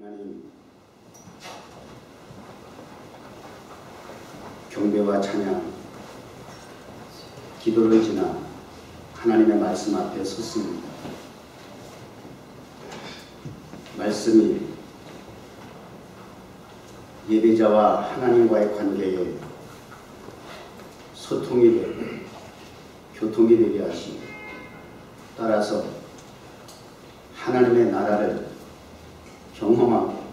하나님, 경배와 찬양, 기도를 지나 하나님의 말씀 앞에 섰습니다. 말씀이 예배자와 하나님과의 관계에 소통이 되고 교통이 되게 하시고, 따라서 하나님의 나라를 경험하고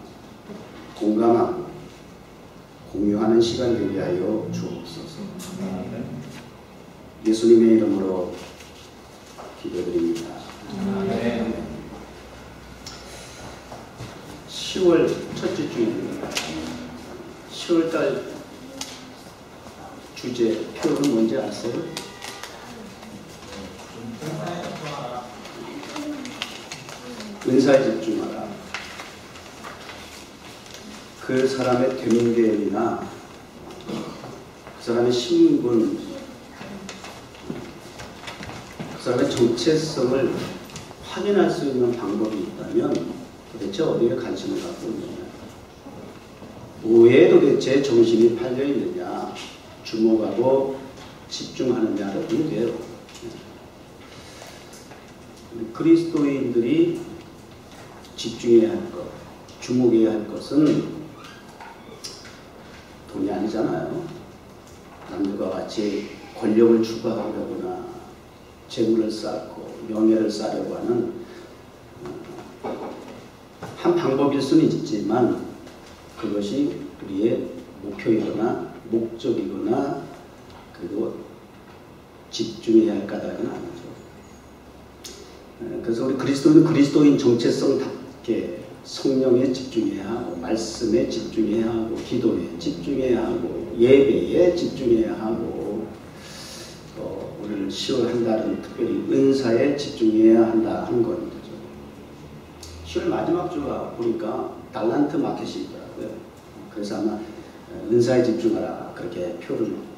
공감하고 공유하는 시간 되게 하여 주옵소서. 예수님의 이름으로 기도드립니다. 10월 첫째 주입니다. 10월달 주제 표는 뭔지 아세요? 은사에 집중하라. 그 사람의 된계이나 그 사람의 신분, 그 사람의 정체성을 확인할 수 있는 방법이 있다면 도대체 어디에 관심을 갖고 있느냐, 왜 도대체 정신이 팔려 있느냐, 주목하고 집중하느냐를 보면 돼요. 그리스도인들이 집중해야 할 것, 주목해야 할 것은 돈이 아니잖아요. 남들과 같이 권력을 추구하려거나 재물을 쌓고 명예를 쌓으려고 하는 한 방법일 수는 있지만, 그것이 우리의 목표이거나 목적이거나 그리고 집중해야 할 까닭은 아니죠. 그래서 우리 그리스도인은 그리스도인 정체성답게 성령에 집중해야 하고, 말씀에 집중해야 하고, 기도에 집중해야 하고, 예배에 집중해야 하고, 오늘 10월 한 달은 특별히 은사에 집중해야 한다 하는 겁니다. 10월 마지막 주가 보니까 달란트 마켓이 있더라고요. 그래서 아마 은사에 집중하라, 그렇게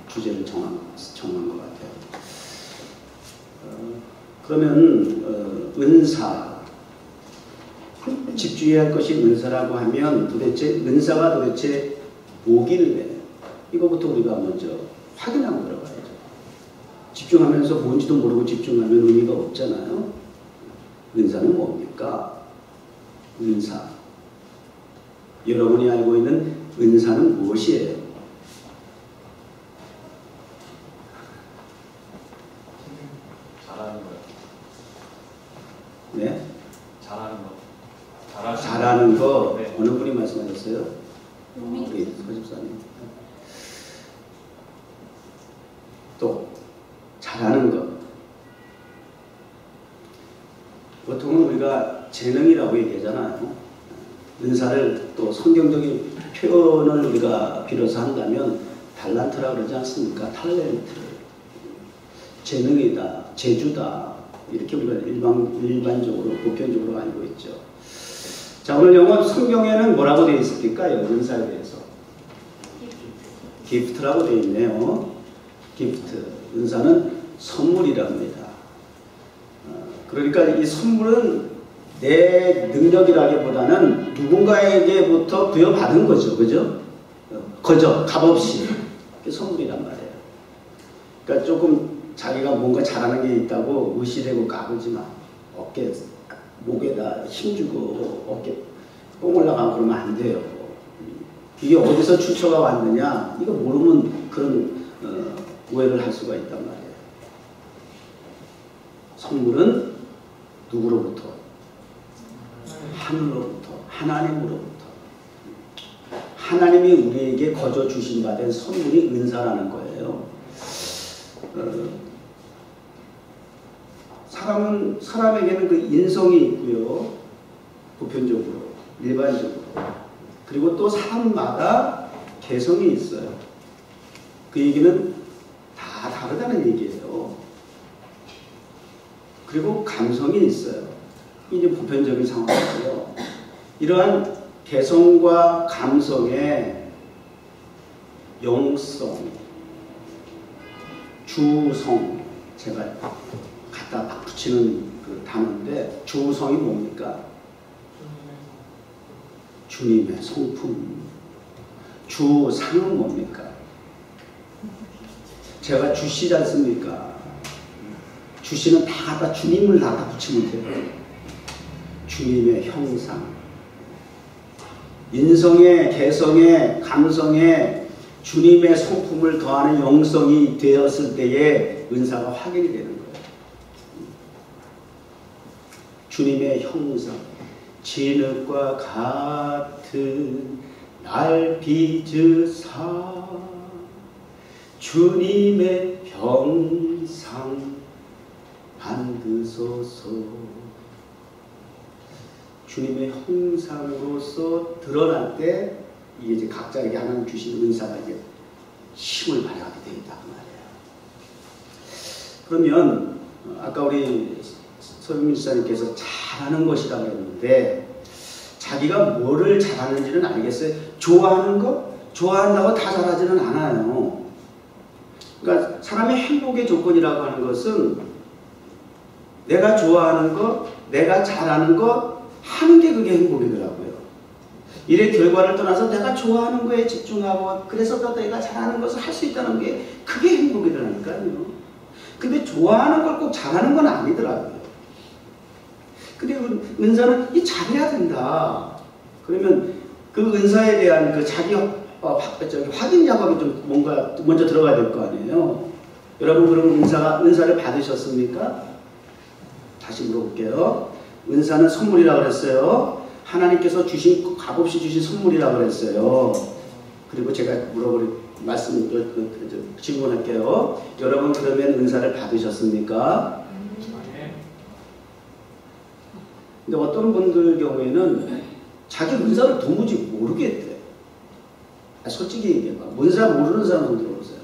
주제를 정한 것 같아요. 그러면 은사, 집중해야 할 것이 은사라고 하면 도대체 은사가 도대체 뭐길래, 이거부터 우리가 먼저 확인하고 들어가야죠. 집중하면서 뭔지도 모르고 집중하면 의미가 없잖아요. 은사는 뭡니까? 은사. 여러분이 알고 있는 은사는 무엇이에요? 잘하는 거요. 네? 잘하는 거. 잘하는 거. 네. 어느 분이 말씀하셨어요? 우리 서집사님. 또 잘하는 것. 보통은 우리가 재능이라고 얘기하잖아요. 은사를 또 성경적인 표현을 우리가 빌어서 한다면 달란트라고 그러지 않습니까? 탤런트, 재능이다, 재주다, 이렇게 우리가 일반적으로 보편적으로 알고 있죠. 자, 오늘 영어 성경에는 뭐라고 되어 있을까요? 은사에 대해서 기프트라고 되어 있네요. 기프트, 은사는 선물이랍니다. 그러니까 이 선물은 내 능력이라기보다는 누군가에게부터 부여받은 거죠. 그죠? 거저 값없이 선물이란 말이에요. 그러니까 조금 자기가 뭔가 잘하는 게 있다고 무시되고 까불지 마. 어깨, 목에다 힘주고 어깨 뽕 올라가고 그러면 안 돼요. 이게 어디서 출처가 왔느냐, 이거 모르면 그런 오해를 할 수가 있단 말이에요. 선물은 누구로부터? 하늘로부터, 하나님으로부터. 하나님이 우리에게 거저 주신 바 된 선물이 은사라는 거예요. 사람에게는 그 인성이 있고요. 보편적으로, 일반적으로. 그리고 또 사람마다 개성이 있어요. 그 얘기는 다 다르다는 얘기예요. 그리고 감성이 있어요. 이제 보편적인 상황이고요. 이러한 개성과 감성의 영성, 주성, 제가 갖다 막 붙이는 그 단어인데, 주성이 뭡니까? 주님의 성품. 주상은 뭡니까? 제가 주시지 않습니까? 주시는 다 갖다 주님을 갖다 붙이면 돼요. 주님의 형상. 인성에, 개성에, 감성에 주님의 성품을 더하는 영성이 되었을 때에 은사가 확인이 되는 거예요. 주님의 형상. 진흙과 같은 날 빚으사 주님의 형상 만드소서. 주님의 형상으로서 드러날 때 이게 이제 각자에게 하나님 주신 은사가 이제 힘을 발휘하게 되겠다 그 말이에요. 그러면 아까 우리 서유민 지사님께서 잘하는 것이라고 했는데 자기가 뭐를 잘하는지는 알겠어요. 좋아하는 거? 좋아한다고 다 잘하지는 않아요. 그러니까 사람의 행복의 조건이라고 하는 것은 내가 좋아하는 거, 내가 잘하는 거 하는 게 그게 행복이더라고요. 일의 결과를 떠나서 내가 좋아하는 거에 집중하고 그래서 또 내가 잘하는 것을 할 수 있다는 게 그게 행복이더라니까요. 근데 좋아하는 걸 꼭 잘하는 건 아니더라고요. 근데 은사는 이 잘해야 된다. 그러면 그 은사에 대한 그 자기 확인 작업이 좀 뭔가 먼저 들어가야 될 거 아니에요. 여러분 그러면 은사를 받으셨습니까? 다시 물어볼게요. 은사는 선물이라고 그랬어요. 하나님께서 주신 값없이 주신 선물이라고 그랬어요. 그리고 제가 질문할게요. 여러분 그러면 은사를 받으셨습니까? 근데 어떤 분들 경우에는 자기 은사를 도무지 모르겠대. 솔직히 얘기해봐. 은사 모르는 사람 손 들어보세요.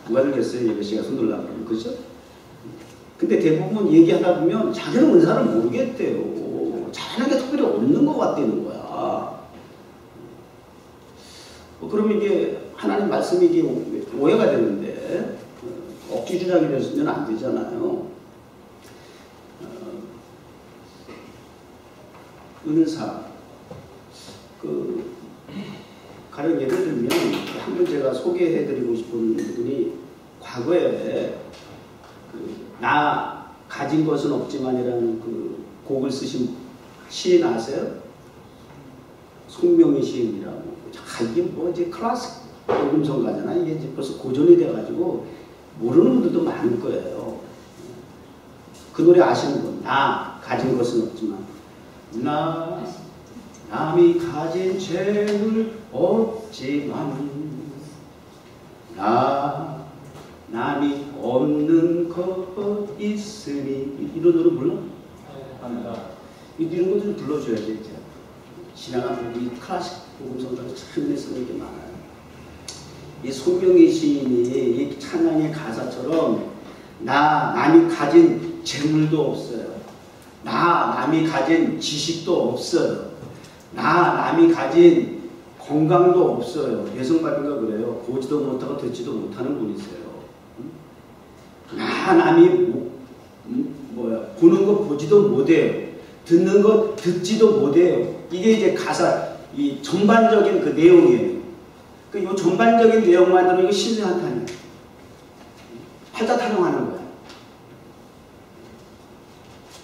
누가 들겠어요? 예배 씨가 손 들라고 그러면. 그죠? 근데 대부분 얘기하다 보면 자기는 은사를 모르겠대요. 잘하는 게 특별히 없는 것 같다는 거야. 그러면 이게 하나님 말씀이 이게 오해가 되는데 억지 주장이 되면 안 되잖아요. 은사. 가령 예를 들면 한 분 제가 소개해드리고 싶은 분이 과거에 나 가진 것은 없지만이라는 그 곡을 쓰신 시인 아세요? 송명희 시인이라고. 이게 뭐 이제 클래식 녹음성가잖아. 이게 이제 벌써 고전이 돼가지고 모르는 분들도 많을 거예요. 그 노래 아시는 분? 나 가진 것은 없지만 남이 가진 재물 없지만 남이 없는 것 있으니 이런 노래 몰라? 이런 거 좀 불러줘야지. 지나간 이 클래식 복음성가로 참 쓰는 게 많아요. 이 송명희 시인이 이 찬양의 가사처럼 남이 가진 재물도 없어요. 남이 가진 지식도 없어요. 남이 가진 건강도 없어요. 예성바비가 그래요. 보지도 못하고 듣지도 못하는 분이세요. 남이 보는 거 보지도 못해요. 듣는 거 듣지도 못해요. 이게 이제 가사, 이 전반적인 그 내용이에요. 이 전반적인 내용만 들으면 이거 신뢰한탄이에요. 팔자 타령하는 거야.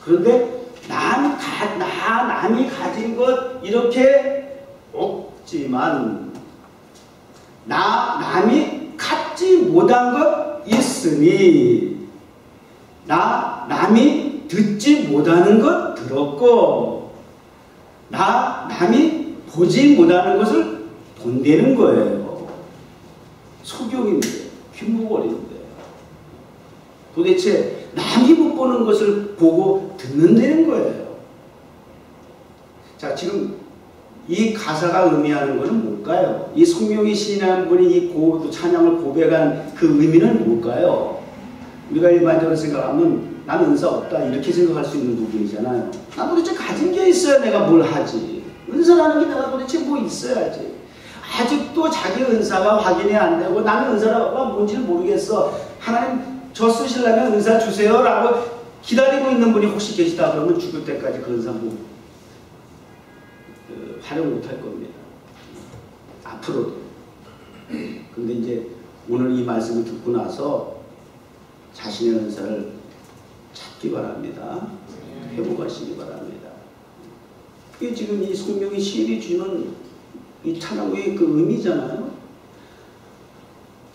그런데 남이 가진 것 이렇게 없지만 남이 갖지 못한 것 있으니 남이 듣지 못하는 것 들었고 남이 보지 못하는 것을 본다는 거예요. 소경인데 흉무거리인데 도대체 남이 못 보는 것을 보고 듣는다는 거예요. 자, 지금 이 가사가 의미하는 것은 뭘까요? 이 송명희 시인이라는 분이 이 찬양을 고백한 그 의미는 뭘까요? 우리가 일반적으로 생각하면 나는 은사 없다 이렇게 생각할 수 있는 부분이잖아요. 나 도대체 가진 게 있어야 내가 뭘 하지. 은사라는 게 내가 도대체 뭐 있어야지. 아직도 자기 은사가 확인이 안 되고 나는 은사가 뭔지를 모르겠어. 하나님 저 쓰시려면 은사 주세요 라고 기다리고 있는 분이 혹시 계시다 그러면 죽을 때까지 그 은사 활용 못할 겁니다. 앞으로도. 근데 이제 오늘 이 말씀을 듣고 나서 자신의 은사를 찾기 바랍니다. 회복하시기 바랍니다. 이게 지금 이 성령의 시일이 주는 이 찬양의 그 의미잖아요.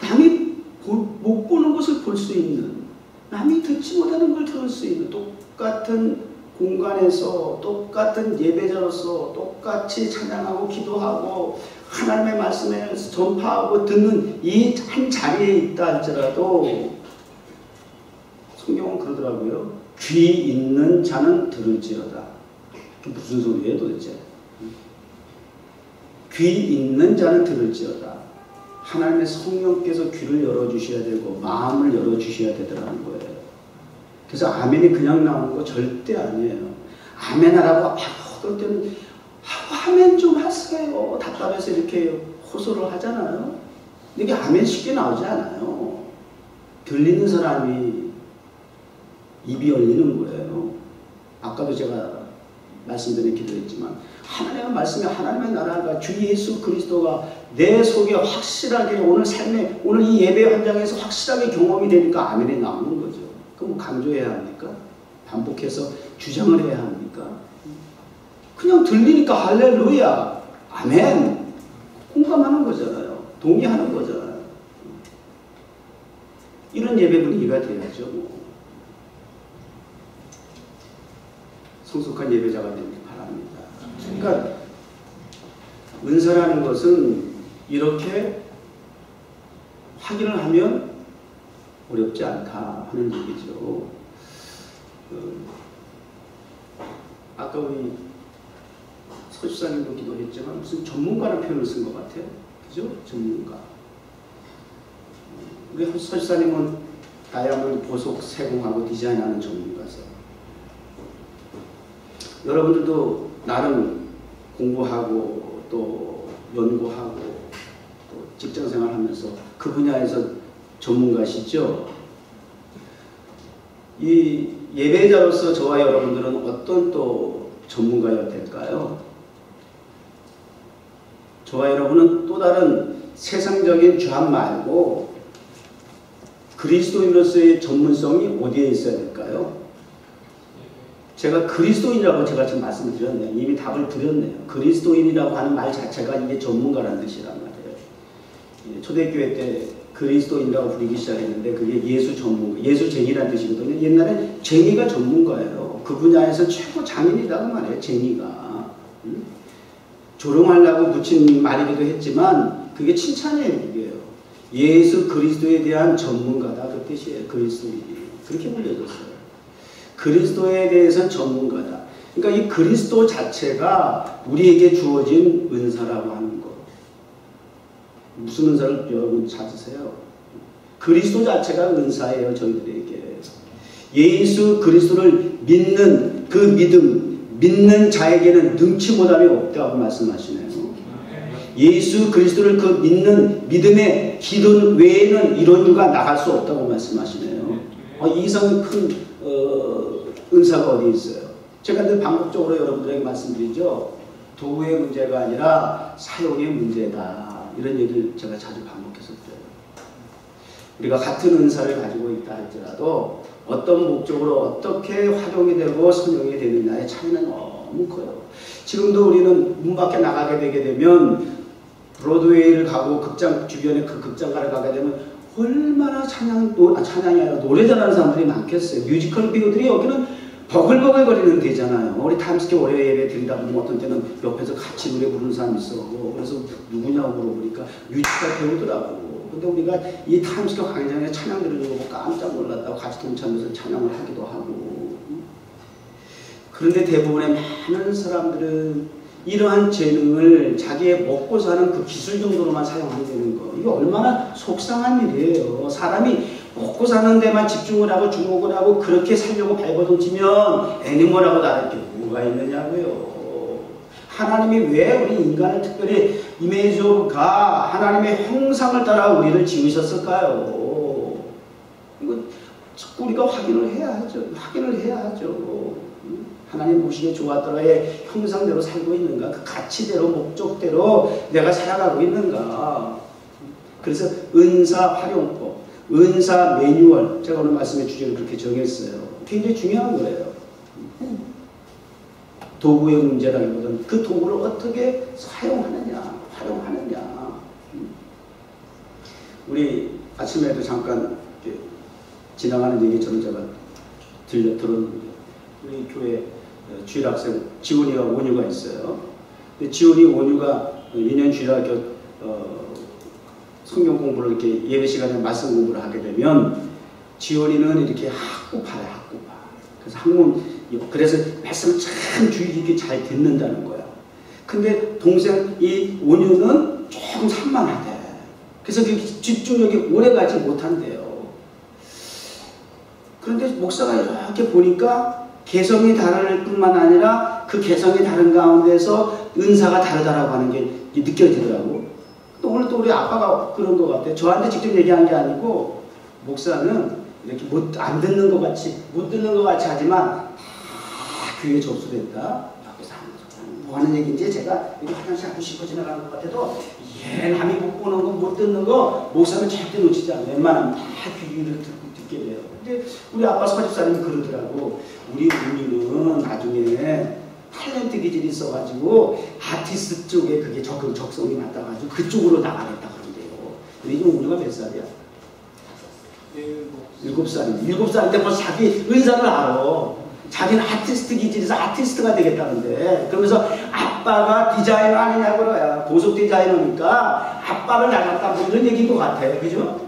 남이 못 보는 것을 볼 수 있는, 남이 듣지 못하는 걸 들을 수 있는, 똑같은 공간에서 똑같은 예배자로서 똑같이 찬양하고 기도하고 하나님의 말씀을 전파하고 듣는 이 한 자리에 있다 할지라도 성경은 그러더라고요. 귀 있는 자는 들을지어다. 무슨 소리예요 도대체? 귀 있는 자는 들을지어다. 하나님의 성령께서 귀를 열어주셔야 되고 마음을 열어주셔야 되더라는 거예요. 그래서 아멘이 그냥 나오는 거 절대 아니에요. 아멘 하라고 어떨 때는 아멘 좀 하세요. 답답해서 이렇게 호소를 하잖아요. 근데 이게 아멘 쉽게 나오지 않아요. 들리는 사람이 입이 열리는 거예요. 아까도 제가 말씀드린 기도했지만 하나님의 말씀이 하나님의 나라가 주 예수 그리스도가 내 속에 확실하게 오늘 삶에 오늘 이 예배 현장에서 확실하게 경험이 되니까 아멘이 나오는 거죠. 그럼 강조해야 합니까? 반복해서 주장을 해야 합니까? 그냥 들리니까 할렐루야 아멘 공감하는 거잖아요. 동의하는 거잖아요. 이런 예배 분위기가 돼야죠. 성숙한 예배자가 되길 바랍니다. 그러니까 은사라는 것은 이렇게 확인을 하면 어렵지 않다 하는 얘기죠. 아까 우리 서집사님도 기도했지만 무슨 전문가라는 표현을 쓴 것 같아요. 그죠? 전문가. 우리 서집사님은 다이아몬드 보석 세공하고 디자인하는 전문가죠. 여러분들도 나름 공부하고 또 연구하고 또 직장생활 하면서 그 분야에서 전문가시죠? 이 예배자로서 저와 여러분들은 어떤 또 전문가여야 될까요? 저와 여러분은 또 다른 세상적인 죄악 말고 그리스도인으로서의 전문성이 어디에 있어야 될까요? 제가 그리스도인이라고 제가 지금 말씀을 드렸네요. 이미 답을 드렸네요. 그리스도인이라고 하는 말 자체가 이게 전문가라는 뜻이란 말이에요. 초대교회 때 그리스도인이라고 부르기 시작했는데 그게 예수 전문가, 예수쟁이라는 뜻이거든요. 옛날에 쟁이가 전문가예요. 그 분야에서 최고 장인이라고 말해요. 쟁이가. 조롱하려고 붙인 말이기도 했지만 그게 칭찬이에요. 그게요. 예수 그리스도에 대한 전문가다 그 뜻이에요. 그리스도인이. 그렇게 불려졌어요. 그리스도에 대해서는 전문가다. 그러니까 이 그리스도 자체가 우리에게 주어진 은사라고 하는 것. 무슨 은사를 여러분 찾으세요? 그리스도 자체가 은사예요. 저희들에게. 예수 그리스도를 믿는 그 믿음, 믿는 자에게는 능치 못함이 없다고 말씀하시네요. 예수 그리스도를 그 믿는 믿음의 기도 외에는 이런 일가 나갈 수 없다고 말씀하시네요. 이 이상의 큰 은사가 어디 있어요? 제가 늘 반복적으로 여러분들에게 말씀드리죠. 도구의 문제가 아니라 사용의 문제다. 이런 얘기를 제가 자주 반복했었죠. 우리가 같은 은사를 가지고 있다 할지라도 어떤 목적으로 어떻게 활용이 되고 선용이 되느냐의 차이는 너무 커요. 지금도 우리는 문 밖에 나가게 되게 되면 브로드웨이를 가고 극장 주변에 그 극장가를 가게 되면 얼마나 찬양이 아니라 노래 잘하는 사람들이 많겠어요. 뮤지컬 배우들이 여기는 버글버글거리는 데잖아요. 우리 타임스퀘어 월요일 예배 드리다 보면 어떤 때는 옆에서 같이 노래 부르는 사람이 있어. 그래서 누구냐고 물어보니까 뮤지컬 배우더라고. 근데 우리가 이 타임스퀘어 광장에 찬양 들으려고 깜짝 놀랐다고 같이 동참해서 찬양을 하기도 하고. 그런데 대부분의 많은 사람들은 이러한 재능을 자기의 먹고 사는 그 기술 정도로만 사용하게 되는 거. 이게 얼마나 속상한 일이에요. 사람이 먹고 사는 데만 집중을 하고 주목을 하고 그렇게 살려고 발버둥치면 애니멀하고 다를 게 뭐가 있느냐고요. 하나님이 왜 우리 인간을 특별히 이미지 오브 갓, 하나님의 형상을 따라 우리를 지으셨을까요? 이거 자꾸 우리가 확인을 해야 하죠. 확인을 해야 하죠. 하나님 보시기에 좋았더라의 형상대로 살고 있는가? 그 가치대로 목적대로 내가 살아가고 있는가? 그래서 은사 활용법, 은사 매뉴얼, 제가 오늘 말씀의 주제를 그렇게 정했어요. 굉장히 중요한 거예요. 도구의 문제라기보다는 그 도구를 어떻게 사용하느냐, 활용하느냐. 우리 아침에도 잠깐 지나가는 얘기처럼 제가 들었는데, 우리 교회 주일학생 지훈이와 원유가 있어요. 근데 지훈이 원유가 2년 주일학교 성경 공부를 이렇게 예배 시간에 말씀 공부를 하게 되면 지훈이는 이렇게 학구파야, 학구파. 그래서 학문, 그래서 말씀을 참 주의 깊게 잘 듣는다는 거야. 근데 동생 이 원유는 조금 산만하대. 그래서 그 집중력이 오래 가지 못한대요. 그런데 목사가 이렇게 보니까 개성이 다를 뿐만 아니라 그 개성이 다른 가운데서 은사가 다르다라고 하는 게 느껴지더라고. 또 오늘 또 우리 아빠가 그런 것 같아. 저한테 직접 얘기한 게 아니고, 목사는 이렇게 안 듣는 것 같이, 못 듣는 것 같이 하지만 교회에 접수됐다. 여기서 뭐 하는 얘기인지 제가 여기 화장실 하고 싶어 지나가는 것 같아도 남이 못 보는 거, 못 듣는 거 목사는 절대 놓치지 않아요. 웬만하면 다 귀를 듣게 돼요. 근데 우리 아빠 서집사님이 그러더라고. 우리 우리는 나중에 탤런트 기질이 있어가지고 아티스트 쪽에 그게 적성이 맞아가지고 그쪽으로 나가겠다 그런데요. 근데 지금 우리가 몇 살이야? 7살인데 7살인데 벌써 자기 은사를 알아. 자기는 아티스트 기질에서 아티스트가 되겠다는데, 그러면서 아빠가 디자이너 아니냐고 그래요. 보석 디자이너니까 아빠를 닮았다 뭐 이런 얘기인 것 같아. 그죠?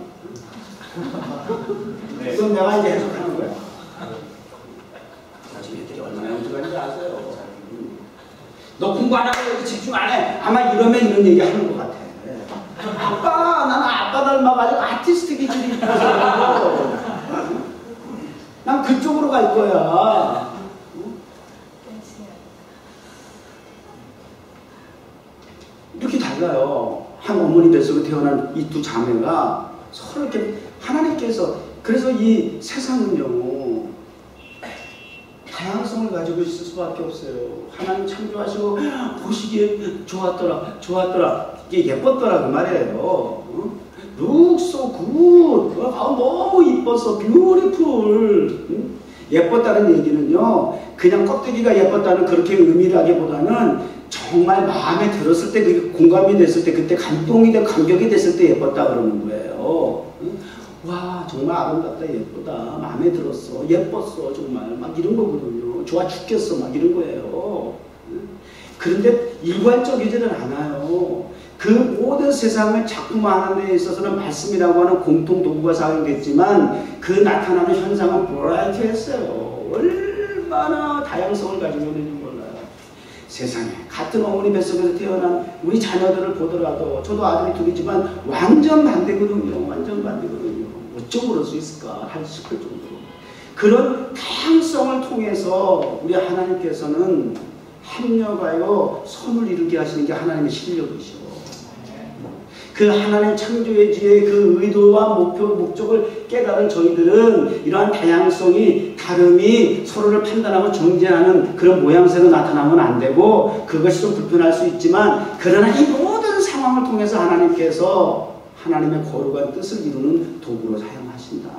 네. 그럼 내가 이제 해석하는 거야. 사실 애들이 얼마나 연주하는지 아세요? 너 공부 안 하고 여기 집중 안 해. 아마 이러면 이런 얘기 하는 것 같아. 아빠, 나는 아빠 닮아가지고 아티스트 기질이 있어서 난 그쪽으로 갈 거야. 이렇게 달라요. 한 어머니 뱃속에 태어난 이 두 자매가 서로 이렇게 하나님께서, 그래서 이 세상은요 다양성을 가지고 있을 수밖에 없어요. 하나님 창조하시고 보시기에 좋았더라, 이게 예뻤더라 그 말이에요. Look so good. 너무 이뻤어. Beautiful. 예뻤다는 얘기는요, 그냥 껍데기가 예뻤다는 그렇게 의미를 하기보다는 정말 마음에 들었을 때, 그게 공감이 됐을 때, 그때 감동이 되고 감격이 됐을 때 예뻤다 그러는 거예요. 와, 정말 아름답다, 예쁘다, 마음에 들었어, 예뻤어, 정말 막 이런 거거든요. 좋아 죽겠어, 막 이런 거예요. 그런데 일괄적이지는 않아요. 그 모든 세상을 작품화하는 데 있어서는 말씀이라고 하는 공통 도구가 사용됐지만 그 나타나는 현상은 브라이트했어요. 얼마나 다양성을 가지고 있는지 몰라요. 세상에 같은 어머니 뱃속에서 태어난 우리 자녀들을 보더라도, 저도 아들이 둘이지만 완전 반대거든요. 완전 반대거든요. 어쩜 그럴 수 있을까 싶을 정도로. 그런 다양성을 통해서 우리 하나님께서는 합력하여 선을 이루게 하시는 게 하나님의 실력이시오. 그 하나님 창조의 지혜의 그 의도와 목적을 깨달은 저희들은 이러한 다양성이, 다름이 서로를 판단하고 정죄하는 그런 모양새로 나타나면 안 되고, 그것이 좀 불편할 수 있지만, 그러나 이 모든 상황을 통해서 하나님께서 하나님의 거룩한 뜻을 이루는 도구로 사용하신다.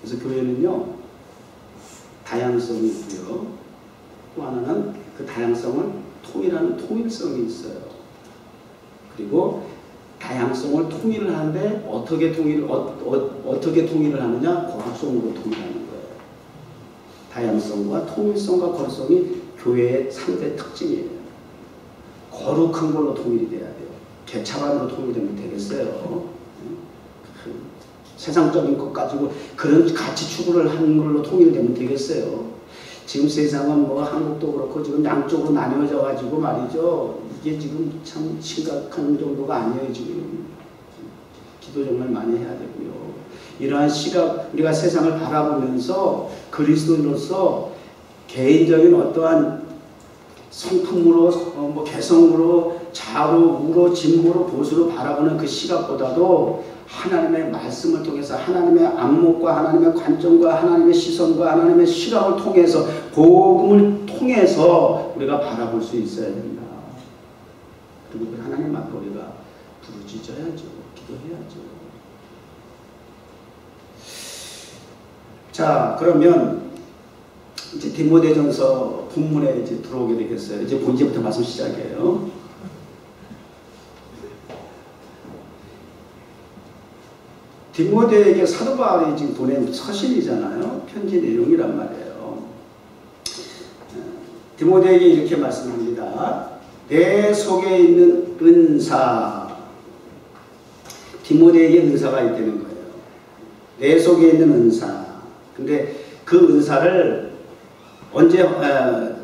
그래서 교회는요 다양성이 있고요, 또 하나는 그 다양성을 통일하는 통일성이 있어요. 그리고 다양성을 통일을 하는데 어떻게 통일을 하느냐? 거룩성으로 통일하는 거예요. 다양성과 통일성과 거룩성이 교회의 3대 특징이에요. 거룩한 걸로 통일이 돼야 돼요. 개차반으로 통일되면 되겠어요. 세상적인 것 가지고 그런 가치 추구를 하는 걸로 통일되면 되겠어요. 지금 세상은 뭐 한국도 그렇고 지금 양쪽으로 나뉘어져 가지고 말이죠. 이게 지금 참 심각한 정도가 아니에요. 지금 기도 정말 많이 해야 되고요. 이러한 시각, 우리가 세상을 바라보면서 그리스도인으로서 개인적인 어떠한 성품으로, 개성으로, 자로, 우로, 진보로, 보수로 바라보는 그 시각보다도 하나님의 말씀을 통해서 하나님의 안목과 하나님의 관점과 하나님의 시선과 하나님의 시각을 통해서 복음을 통해서 우리가 바라볼 수 있어야 된다. 그리고 그 하나님 앞에 우리가 부르짖어야죠. 기도해야죠. 자, 그러면 이제 디모데전서 본문에 이제 들어오게 되겠어요. 이제 본제부터 말씀 시작이에요. 디모데에게 사도 바울이 지금 보낸 서신이잖아요. 편지 내용이란 말이에요. 디모데에게 이렇게 말씀합니다. 내 속에 있는 은사. 디모데에게 은사가 있다는 거예요. 내 속에 있는 은사. 근데 그 은사를 언제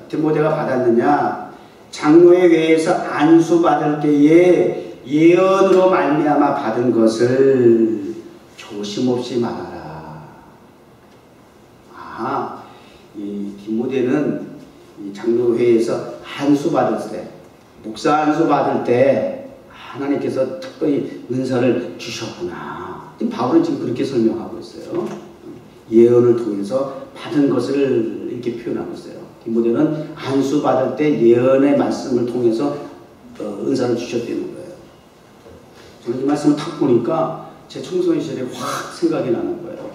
디모데가 받았느냐? 장로의 회에서 안수받을 때에 예언으로 말미암아 받은 것을 조심없이 말하라. 아, 이 디모데는 이 장로회에서 안수받을 때, 목사 안수받을 때 하나님께서 특별히 은사를 주셨구나. 지금 바울은 지금 그렇게 설명하고 있어요. 예언을 통해서 받은 것을 이렇게 표현하고 있어요. 디모데는 안수받을 때 예언의 말씀을 통해서 은사를 주셨다는 거예요. 저는 이 말씀을 딱 보니까 제 청소년 시절에 확 생각이 나는 거예요.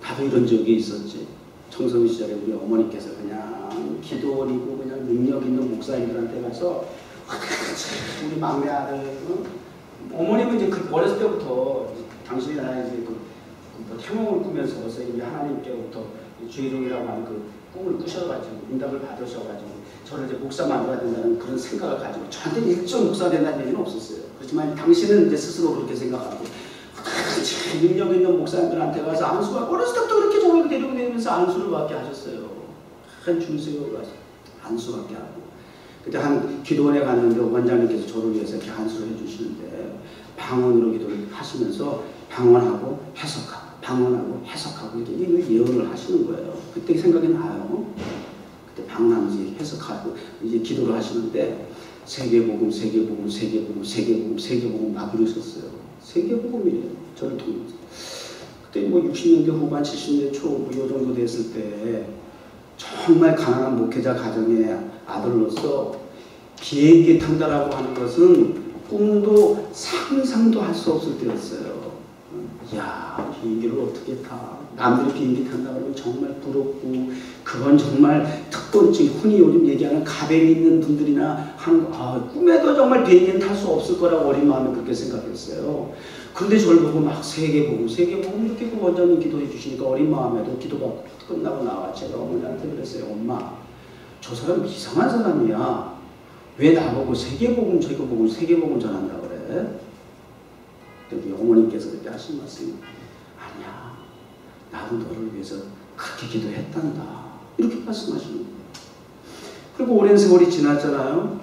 나도 이런 적이 있었지. 청소년 시절에 우리 어머니께서 그냥 기도원이고 그냥 능력 있는 목사님들한테 가서 우리 막내 아들, 어머님은 이제 그 어렸을 때부터 당신이 나의 이제 태몽을 꾸면서 이제 하나님께로부터 주의종이라고 하는 그 꿈을 꾸셔가지고 응답을 받으셔가지고 저를 이제 목사 만들어야 된다는 그런 생각을 가지고 저한테 일종 목사 된다는 얘기는 없었어요. 그렇지만 당신은 이제 스스로 그렇게 생각하고 능력 있는 목사님들한테 가서 안수가 어렸을 때부터 그렇게 저를 데리고 다니면서 안수를 받게 하셨어요. 한 중세로 가서 안수 받게 하고 그때 한 기도원에 갔는데 원장님께서 저를 위해서 이렇게 안수를 해주시는데 방언으로 기도를 하시면서 방언하고 해석하고 방언하고 해석하고 이렇게 예언을 하시는 거예요. 그때 생각이 나요. 그때 방언하면서 해석하고 이제 기도를 하시는데 세계복음, 세계복음, 세계복음, 세계복음, 세계복음 막 이러셨어요. 세계복음이래요. 저를 통해서. 그때 뭐 60년대 후반, 70년대 초 이 정도 됐을 때 정말 가난한 목회자 가정의 아들로서 비행기 탄다라고 하는 것은 꿈도 상상도 할 수 없을 때였어요. 야, 비행기를 어떻게 타? 남들이 비행기 탄다 그러면 정말 부럽고 그건 정말 특권증, 흔히 요즘 얘기하는 가백이 있는 분들이나 하는 꿈에도 정말 비행기는 탈 수 없을 거라고 어린 마음에 그렇게 생각했어요. 그런데 저를 보고 막 세계복음 이렇게 그 원장님 기도해 주시니까 어린 마음에도 기도가 끝나고 나와 제가 어머니한테 그랬어요. 엄마, 저 사람 이상한 사람이야. 왜 나보고 세계복음 전한다 그래? 우리 어머님께서 그렇게 하신 말씀이 아니야. 나도 너를 위해서 그렇게 기도했단다. 이렇게 말씀하시는 거예요. 그리고 오랜 세월이 지났잖아요.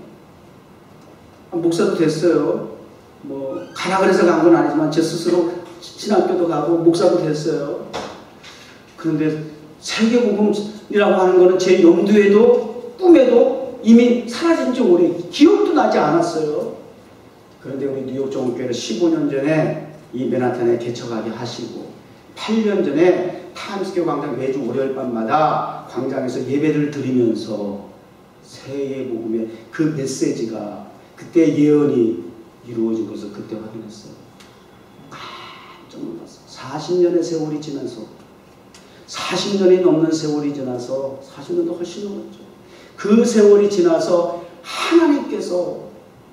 목사도 됐어요. 뭐 가라 그래서 간 건 아니지만 제 스스로 신학교도 가고 목사도 됐어요. 그런데 세계복음이라고 하는 거는 제 염두에도 꿈에도 이미 사라진 지 오래 기억도 나지 않았어요. 그런데 우리 뉴욕 종교회를 15년 전에 이 맨하탄에 개척하게 하시고 8년 전에 타임스퀘어 광장 매주 월요일 밤마다 광장에서 예배를 드리면서 세계복음의 그 메시지가 그때 예언이 이루어진 것을 그때 확인했어요. 깜짝 놀랐어요. 40년의 세월이 지나서 40년이 넘는 세월이 지나서 40년도 훨씬 넘었죠. 그 세월이 지나서 하나님께서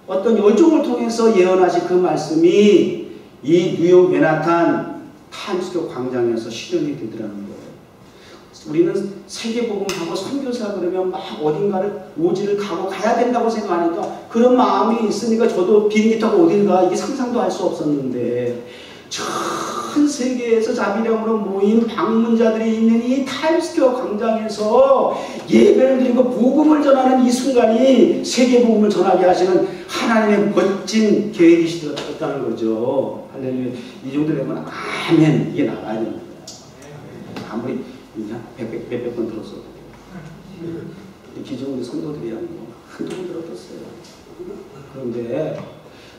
어떤 여종을 통해서 예언하신 그 말씀이 이 뉴욕 맨하탄 타임스퀘어 광장에서 실현이 되더라는 거예요. 우리는 세계복음하고 선교사 그러면 막 어딘가를 오지를 가고 가야 된다고 생각하니까 그런 마음이 있으니까 저도 비행기 타고 어딘가 이게 상상도 할 수 없었는데 전 세계에서 자비령으로 모인 방문자들이 있는 이 타임스퀘어 광장에서 예배를 드리고 복음을 전하는 이 순간이 세계복음을 전하게 하시는 하나님의 멋진 계획이시었다는 거죠. 할렐루야. 이 정도 되면 아멘 이게 나가야 됩니다. 아무리 몇백 번 들었어도 기존 성도들이 아니고 한두 번 들었었어요.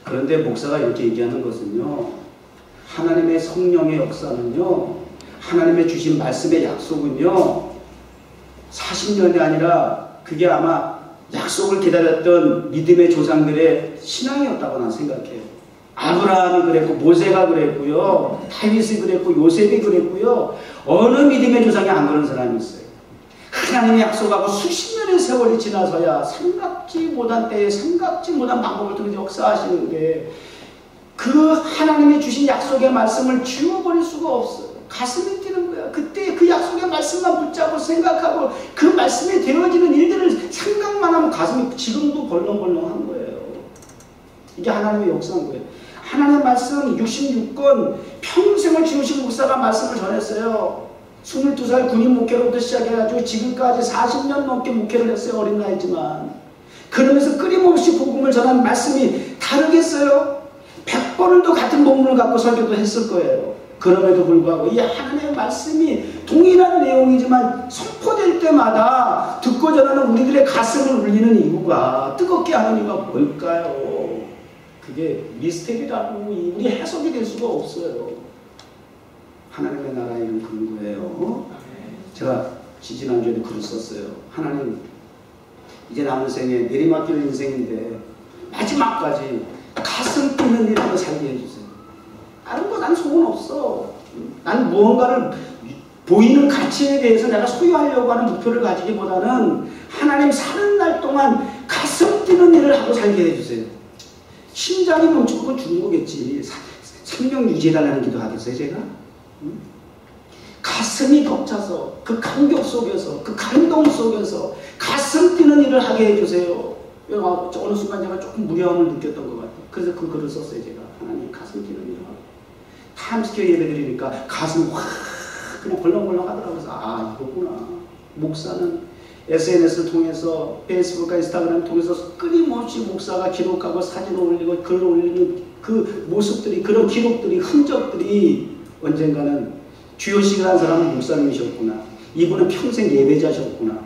그런데 목사가 이렇게 얘기하는 것은요, 하나님의 성령의 역사는요, 하나님의 주신 말씀의 약속은요, 40년이 아니라 그게 아마 약속을 기다렸던 믿음의 조상들의 신앙이었다고 난 생각해요. 아브라함이 그랬고, 모세가 그랬고요, 다윗이 그랬고, 요셉이 그랬고요. 어느 믿음의 조상이 안 그런 사람이 있어요. 하나님이 약속하고 수십 년의 세월이 지나서야 생각지 못한 때에 생각지 못한 방법을 통해서 역사하시는 게, 그 하나님이 주신 약속의 말씀을 지워버릴 수가 없어요. 가슴이 뛰는 거야. 그때 그 약속의 말씀만 붙잡고 생각하고 그 말씀에 되어지는 일들을 생각만 하면 가슴이 지금도 벌렁벌렁한 거예요. 이게 하나님의 역사인 거예요. 하나님의 말씀 66권 평생을 지으신 목사가 말씀을 전했어요. 22살 군인 목회로부터 시작해가지고 지금까지 40년 넘게 목회를 했어요. 어린 나이지만. 그러면서 끊임없이 복음을 전한 말씀이 다르겠어요? 100번을 더 같은 본문을 갖고 설교도 했을 거예요. 그럼에도 불구하고 이 하나님의 말씀이 동일한 내용이지만 선포될 때마다 듣고 전하는 우리들의 가슴을 울리는 이유가, 뜨겁게 하는 이유가 뭘까요? 그게 미스테리라고 우리 해석이 될 수가 없어요. 하나님의 나라의 이름 그런 거예요. 제가 지지난주에도 글을 썼어요. 하나님, 이제 남은 생에 내리막길 인생인데 마지막까지 가슴 뛰는 일으로 살게 해주세요. 다른 거 난 소원 없어. 난 무언가를 보이는 가치에 대해서 내가 소유하려고 하는 목표를 가지기보다는 하나님 사는 날 동안 가슴 뛰는 일을 하고 살게 해주세요. 심장이 멈추고 죽는 거겠지. 생명 유지해달라는 기도 하겠어요, 제가? 가슴이 벅차서 그 감격 속에서 그 감동 속에서 가슴 뛰는 일을 하게 해주세요. 어느 순간 제가 조금 무료함을 느꼈던 것 같아요. 그래서 그 글을 썼어요. 제가 하나님 가슴 뛰는 일을 하고 타임스퀘어 예배 드리니까 가슴이 확 그냥 벌렁벌렁 하더라고요. 그래서 아, 이거구나. 목사는 SNS를 통해서 페이스북과 인스타그램을 통해서 끊임없이 목사가 기록하고 사진을 올리고 글을 올리는 그 모습들이, 그런 기록들이, 흔적들이 언젠가는 주요식이라는 사람은 목사님이셨구나. 이분은 평생 예배자셨구나.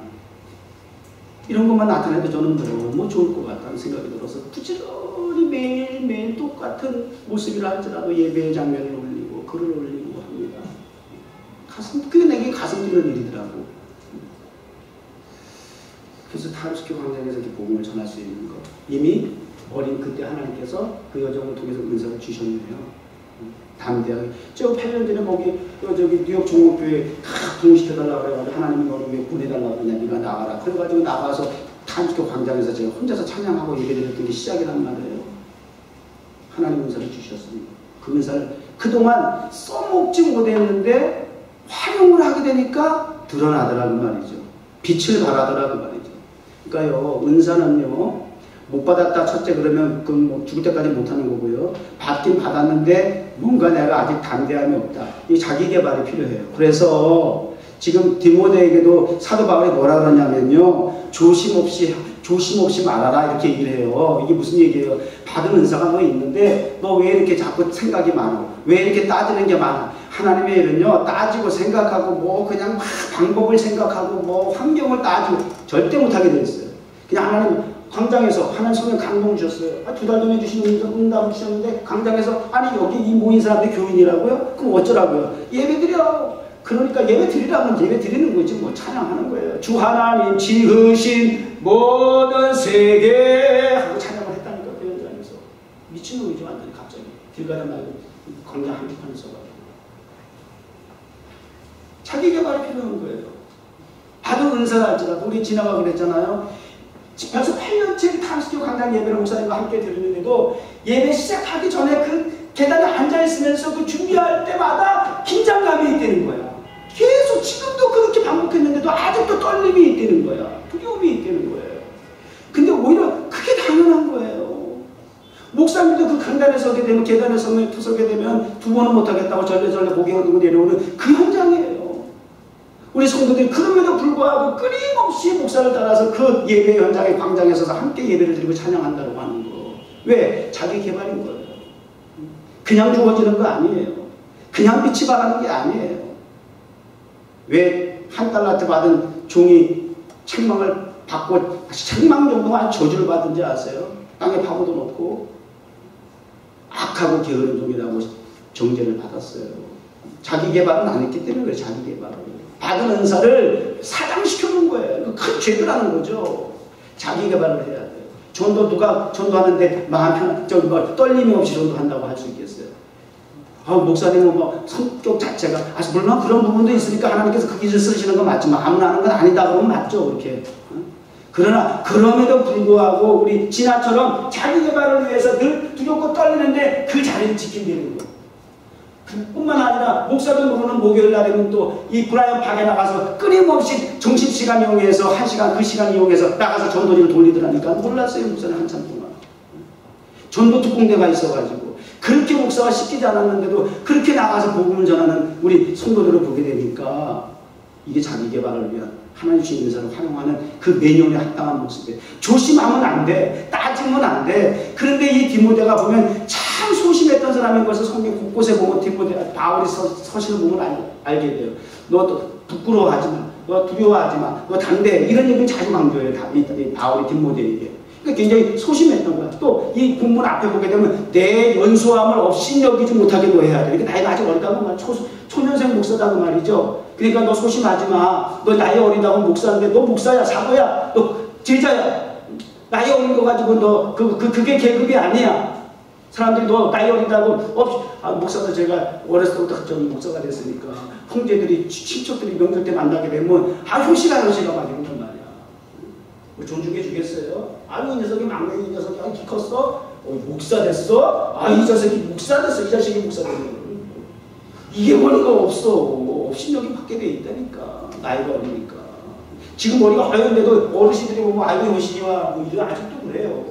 이런 것만 나타내도 저는 너무 좋을 것 같다는 생각이 들어서 부지런히 매일매일 똑같은 모습이라 할지라도 예배의 장면을 올리고 글을 올리고 합니다. 그게 내게 가슴 뛰는 일이더라고. 그래서 타임스퀘어 광장에서 이렇게 복음을 전할 수 있는 것. 이미 어린 그때 하나님께서 그 여정을 통해서 은사를 주셨네요. 담대하게. 제가 8년 전에 거기 저기 뉴욕 종목교회 다 부흥시켜달라고 그래가지고 하나님이 너를 왜 보내달라고 그러냐, 네가 나가라. 그래가지고 나가서 타임스퀘어 광장에서 제가 혼자서 찬양하고 예배드렸던 게 시작이란 말이에요. 하나님 은사를 주셨습니다. 그 은사를 그동안 써먹지 못했는데 활용을 하게 되니까 드러나더라고 말이죠. 빛을 발하더라고 말이죠. 그러니까요, 은사는요, 못 받았다 첫째 그러면 그 뭐 죽을 때까지 못하는 거고요. 받긴 받았는데 뭔가 내가 아직 담대함이 없다. 이 자기 개발이 필요해요. 그래서 지금 디모데에게도 사도 바울이 뭐라 그러냐면요, 조심 없이 말하라 이렇게 얘기를 해요. 이게 무슨 얘기예요? 받은 은사가 너 있는데 너 왜 이렇게 자꾸 생각이 많아? 왜 이렇게 따지는 게 많아? 하나님의 일은요, 따지고 생각하고 뭐 그냥 막 방법을 생각하고 뭐 환경을 따지고 절대 못하게 돼 있어요. 그냥 하나님 광장에서 하나님 성령 감동 주셨어요. 2달 전에 주신 응답을 주셨는데 광장에서 아니 여기 이 모인 사람들이 교인이라고요? 그럼 어쩌라고요? 예배 드려. 그러니까 예배 드리라면 예배 드리는 거지 뭐 찬양하는 거예요. 주 하나님 지으신 모든 세계 하고 찬양을 했다니까 그 현장에서. 미친놈이지 완전히 갑자기. 길 가다 말고 광장 한복판에 서가지고. 자기 개발이 필요한 거예요. 받은 은사를 할지라도 우리 지나가고 그랬잖아요. 벌써 8년째 타임스퀘어 광장 예배를 목사님과 함께 드리는데도 예배 시작하기 전에 그 계단에 앉아있으면서 그 준비할 때마다 긴장감이 있다는 거야. 계속 지금도 그렇게 반복했는데도 아직도 떨림이 있다는 거야. 두려움이 있다는 거예요. 근데 오히려 그게 당연한 거예요. 목사님도 그 강단에 서게 되면, 계단에 서게 되면 2번은 못하겠다고 절레절레 고개 들고 내려오는 그 현장이에요. 우리 성도들이 그럼에도 불구하고 끊임없이 목사를 따라서 그 예배 현장의 광장에 서서 함께 예배를 드리고 찬양한다고 하는 거. 왜? 자기 개발인 거예요. 그냥 주어지는 거 아니에요. 그냥 빛이 발하는 게 아니에요. 왜 $1 받은 종이 책망을 받고 책망 정도만 저주를 받은지 아세요? 땅에 파고도 놓고 악하고 게으른 종이라고 정죄를 받았어요. 자기 개발은 안 했기 때문에 그래요. 자기 개발을. 받은 은사를 사장시켜놓은 거예요. 큰 죄도라는 거죠. 자기 개발을 해야 돼요. 전도 누가 전도하는데 마음 편한, 떨림이 없이 전도한다고 할 수 있겠어요? 목사님은 뭐 성격 자체가, 물론 그런 부분도 있으니까 하나님께서 그 기술 쓰시는 건 맞지만 아무나 하는 건 아니다 그러면 맞죠. 그렇게. 그러나 그럼에도 불구하고 우리 진아처럼 자기 개발을 위해서 늘 두렵고 떨리는데 그 자리를 지킨다는 거. 뿐만 아니라 목사도 모르는 목요일 날에는 또 이 브라이언 박에 나가서 끊임없이 점심시간 이용해서 1시간 그 시간 이용해서 나가서 전도지를 돌리더라니까 몰랐어요. 목사는 한참 동안. 전도 특공대가 있어가지고 그렇게 목사가 시키지 않았는데도 그렇게 나가서 복음을 전하는 우리 성도들을 보게 되니까 이게 자기 개발을 위한 하나님 주신 은사를 활용하는 그 매년에 합당한 모습이에요. 조심하면 안 돼. 따지면 안 돼. 그런데 이 디모데가 보면 참 소심했던 사람인 것을 성경 곳곳에 보면 디모데, 바울이 서신을 보면 알게 돼요. 너 부끄러워하지 마. 너 두려워하지 마. 너 담대해. 이런 얘기를 자주 강조해요. 바울이 디모데에게. 그러니까 굉장히 소심했던 거야. 또 이 본문 앞에 보게 되면 내 연소함을 없이 여기지 못하게 너 해야 돼. 그러니까 나이가 아직 어리다고 말, 초년생 목사다고 말이죠. 그러니까 너 소심하지 마. 너 나이 어리다고 목사인데 너 목사야, 사도야, 너 제자야. 나이 어린 거 가지고 너 그게 계급이 아니야. 사람들이 너 나이 어리다고 목사도 제가 어렸을 때부터 갑자기 목사가 됐으니까 형제들이 친척들이 명절 때 만나게 되면 효시가 막 이런단 말이야. 존중해 주겠어요? 이 녀석이 막내 이 녀석이 키 컸어? 목사 됐어? 이 녀석이 목사 됐어. 이 자식이 목사 됐어. 이게 머리가 없어. 업신여기 받게 돼 있다니까. 나이가 어리니까. 지금 머리가 하얀데도 어르신들이 보면 아이고 효신이와 뭐 이런 아직도 그래요.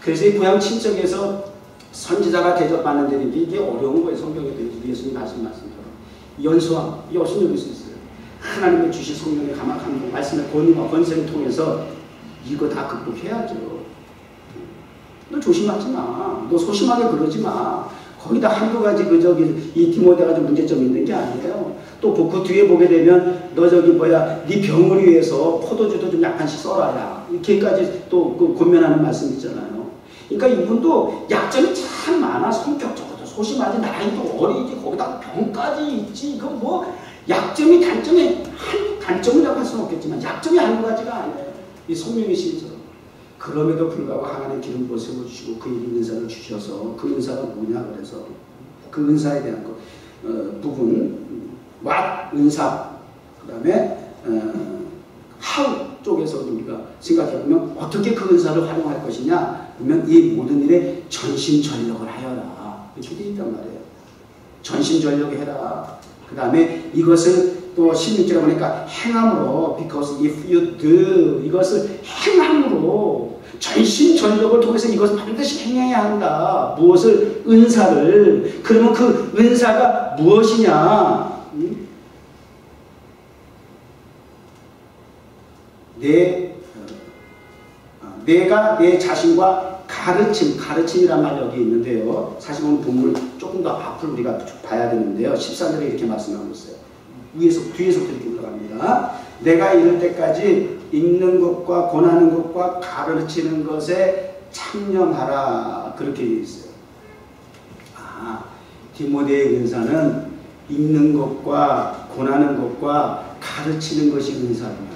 그래서 이 고향 친척에서 선지자가 대접받는 데는 이게 어려운 거예요. 성경에도 예수님 말씀처럼. 연소함, 이 업신여길 수 있어요. 하나님의 주신 성령의 감동, 말씀의 권위와 권세를 통해서 이거 다 극복해야죠. 너 조심하지 마. 너 소심하게 그러지 마. 거기다 한두 가지 이 디모데가 좀 문제점이 있는 게 아니에요. 또 그 뒤에 보게 되면 너 네 병을 위해서 포도주도 좀 약간씩 써라야. 이렇게까지 또 권면하는 말씀 있잖아요. 그러니까 이분도 약점이 참 많아. 성격적으로도 소심하지, 나이도 어리지, 거기다 병까지 있지. 이거 뭐 약점이 단점이라고 할 수는 없겠지만 약점이 한두 가지가 아니에요. 이 성령의 신처럼. 그럼에도 불구하고 하나님 기름 부어 세워주시고 그에게 은사를 주셔서 그 은사가 뭐냐 그래서 그 은사에 대한 부분 은사 그 다음에 how 쪽에서 우리가 생각해보면 어떻게 그 은사를 활용할 것이냐 보면 이 모든 일에 전심전력을 하여라 이렇게 되어 있단 말이에요. 전심전력을 해라. 그 다음에 이것을 또 16절에 보니까 행함으로 because if you do 이것을 행함으로 전심전력을 통해서 이것을 반드시 행해야 한다. 무엇을? 은사를. 그러면 그 은사가 무엇이냐? 내가 내 자신과 가르침이란 말이 여기 있는데요. 사실 오늘 본문을 조금 더 앞으로 우리가 봐야 되는데요. 14절에 이렇게 말씀하고 있어요. 뒤에서부터 이렇게 올라갑니다. 내가 이럴 때까지 읽는 것과 권하는 것과 가르치는 것에 참념하라. 그렇게 되어 있어요. 디모데의 은사는 읽는 것과 권하는 것과 가르치는 것이 은사구나.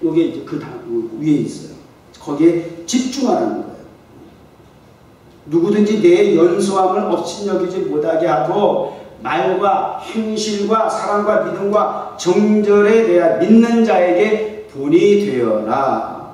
이게 이제 위에 있어요. 거기에 집중하라는 거예요. 누구든지 내 연소함을 업신여기지 못하게 하고 말과 행실과 사랑과 믿음과 정절에 대한 믿는 자에게 본이 되어라.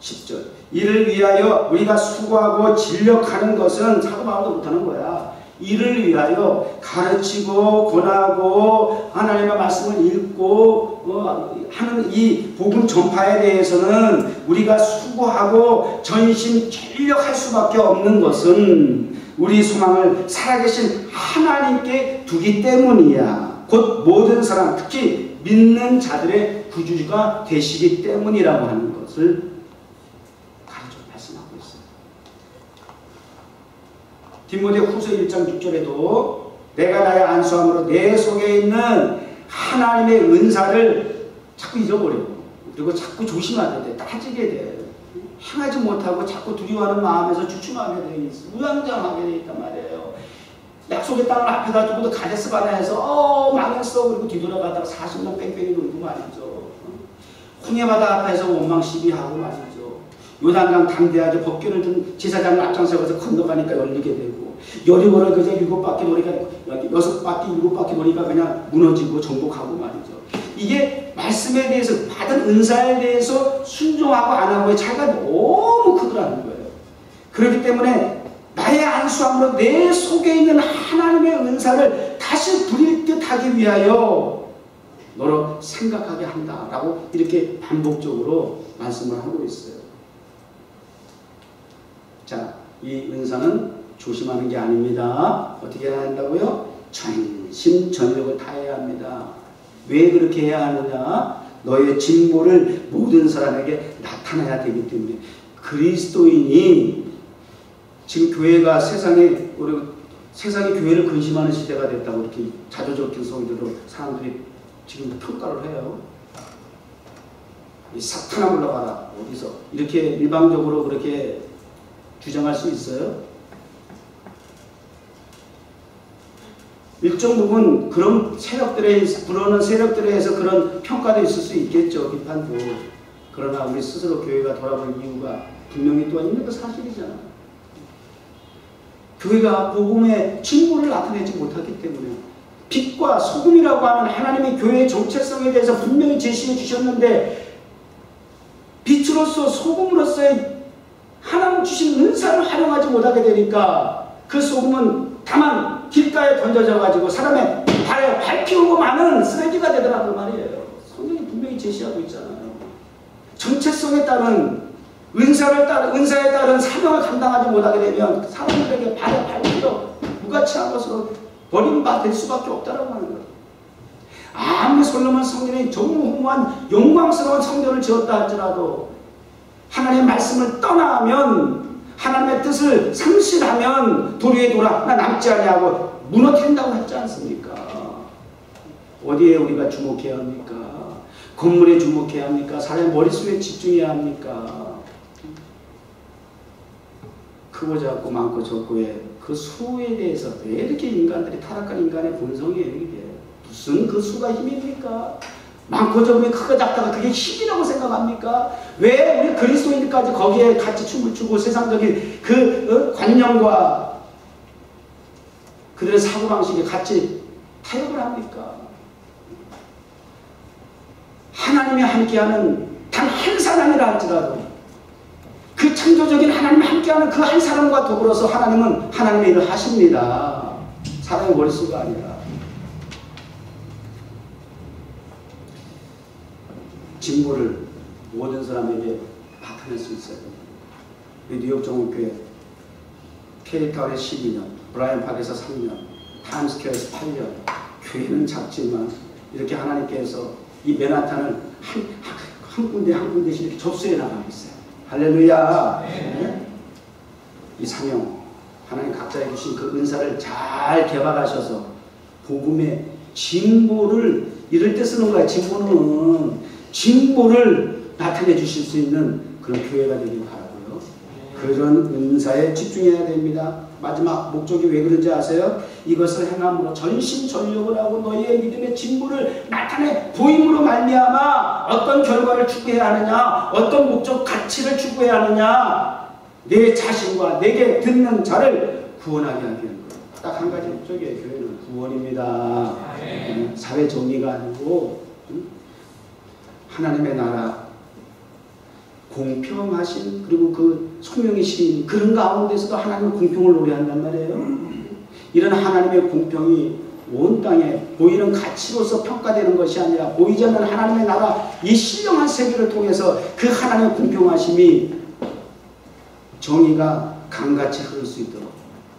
10절. 이를 위하여 우리가 수고하고 진력하는 것은 사도 바울도 못하는 거야. 이를 위하여 가르치고 권하고 하나님의 말씀을 읽고 하는 이 복음 전파에 대해서는 우리가 수고하고 전심전력할 수밖에 없는 것은 우리 소망을 살아계신 하나님께 두기 때문이야. 곧 모든 사람, 특히 믿는 자들의 구주가 되시기 때문이라고 하는 것을 말씀하고 있어요. 디모데 후서 1장 6절에도 내가 나의 안수함으로 내 속에 있는 하나님의 은사를 자꾸 잊어버리고 그리고 자꾸 조심하게 돼. 따지게 돼. 행하지 못하고 자꾸 두려워하는 마음에서 주춤하게 되어 있어. 우왕좌왕하게 되어 있단 말이에요. 약속의 땅을 앞에다 두고도 가데스 바네아에서 망했어 그리고 뒤돌아가다가 40년 뺑뺑이 돌고 말이죠. 홍해 바다 앞에서 원망 시비하고 말이죠. 요단강 담대하게 법궤를 든 제사장을 앞장서서 건너가니까 열리게 되고 여리고를 그저 7바퀴 도니까 6바퀴 7바퀴 도니까 그냥 무너지고 정복하고 말이죠. 이게 말씀에 대해서 받은 은사에 대해서 순종하고 안 하고의 차이가 너무 크더라는 거예요. 그렇기 때문에 나의 안수함으로 내 속에 있는 하나님의 은사를 다시 부릴 듯 하기 위하여 너로 생각하게 한다라고 이렇게 반복적으로 말씀을 하고 있어요. 자, 이 은사는 조심하는 게 아닙니다. 어떻게 해야 한다고요? 전심전력을 다해야 합니다. 왜 그렇게 해야 하느냐? 너의 진보를 모든 사람에게 나타내야 되기 때문에. 그리스도인이 지금 교회가 세상이 교회를 근심하는 시대가 됐다고 이렇게 자조적인 소리로 사람들이 지금 평가를 해요. 이 사탄아 물러가라 어디서 이렇게 일방적으로 그렇게 주장할 수 있어요? 일정 부분 그런 불어는 세력들에 의해서 그런 평가도 있을 수 있겠죠. 비판도. 그러나 우리 스스로 교회가 돌아볼 이유가 분명히 또 있는 거 사실이잖아요. 교회가 복음의 진보를 나타내지 못하기 때문에 빛과 소금이라고 하는 하나님의 교회의 정체성에 대해서 분명히 제시해 주셨는데 빛으로서 소금으로서의 하나님 주신 은사를 활용하지 못하게 되니까 그 소금은 다만 길가에 던져져 가지고 사람의 발에 밟히고 마는 쓰레기가 되더라고 말이에요. 성경이 분명히 제시하고 있잖아요. 정체성에 따른 은사에 따른 사명을 감당하지 못하게 되면 사람들에게 발에 밟히고 무가치한 것으로 버림받을 수밖에 없다라고 하는 거예요. 아무리 솔로몬 성전이 전무후무한 영광스러운 성전을 지었다 할지라도 하나님의 말씀을 떠나면 하나님의 뜻을 상실하면 도리에 돌아 나 남지 아니하고 무너뜨린다고 했지 않습니까? 어디에 우리가 주목해야 합니까? 건물에 주목해야 합니까? 사람의 머릿속에 집중해야 합니까? 크고 작고 많고 적고의 그 수에 대해서 왜 이렇게 인간들이 타락한 인간의 본성이에요 이게? 무슨 그 수가 힘입니까? 많고 적으면 크고 작다가 그게 힘이라고 생각합니까? 왜 우리 그리스도인들까지 거기에 같이 춤을 추고 세상적인 그 관념과 그들의 사고방식에 같이 타협을 합니까? 하나님이 함께하는 단 한 사람이라 할지라도 그 창조적인 하나님이 함께하는 그 한 사람과 더불어서 하나님은 하나님의 일을 하십니다. 사람의 머릿수가 아니라. 진보를 모든 사람에게 나타낼 수 있어요. 뉴욕 정원교회 케이타운에 12년, 브라이언 파크에서 3년, 타임스퀘어에서 8년. 교회는 작지만 이렇게 하나님께서 이 맨하탄을 한 군데 한 군데씩 이렇게 접수해 나가고 있어요. 할렐루야. 네? 이 사명, 하나님 각자에 주신 그 은사를 잘 개발하셔서 복음의 진보를 이럴 때 쓰는 거야. 진보를 나타내 주실 수 있는 그런 교회가 되길 바라고요. 그런 은사에 집중해야 됩니다. 마지막 목적이 왜 그런지 아세요? 이것을 행함으로 전심전력을 하고 너희의 믿음의 진보를 나타내 보임으로 말미암아 어떤 결과를 추구해야 하느냐, 어떤 목적 가치를 추구해야 하느냐, 내 자신과 내게 듣는 자를 구원하게 하기 위한 거예요. 딱 한 가지 목적이에요. 교회는 구원입니다. 사회 정의가 아니고 하나님의 나라, 공평하신 그리고 그 소명이신 그런 가운데서도 하나님의 공평을 노래한단 말이에요. 이런 하나님의 공평이 온 땅에 보이는 가치로서 평가되는 것이 아니라 보이지 않는 하나님의 나라 이 신령한 세계를 통해서 그 하나님의 공평하심이 정의가 강같이 흐를 수 있도록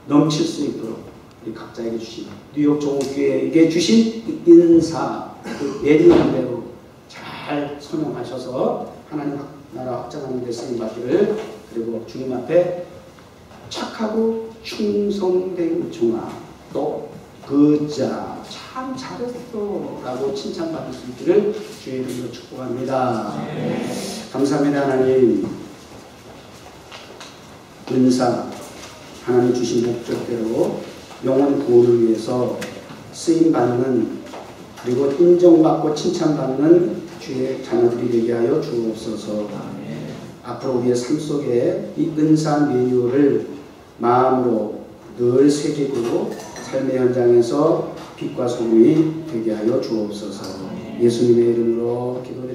넘칠 수 있도록 우리 각자에게 주신 뉴욕 정옥교회에게 주신 인사 그 내리는 잘 선용하셔서 하나님 나라 확장하는 데 쓰임받기를, 그리고 주님 앞에 착하고 충성된 종아 또 그 자 참 잘했어 라고 칭찬받을 수 있기를 주의 이름으로 축복합니다. 감사합니다. 하나님, 은사, 하나님 주신 목적대로 영혼 구원을 위해서 쓰임받는 그리고 인정받고 칭찬받는 주의 자녀들이 되게 하여 주옵소서. 앞으로 우리의 삶 속에 이 은사 매뉴얼을 마음으로 늘 새기고 삶의 현장에서 빛과 소금이 되게 하여 주옵소서. 예수님의 이름으로 기도드립니다.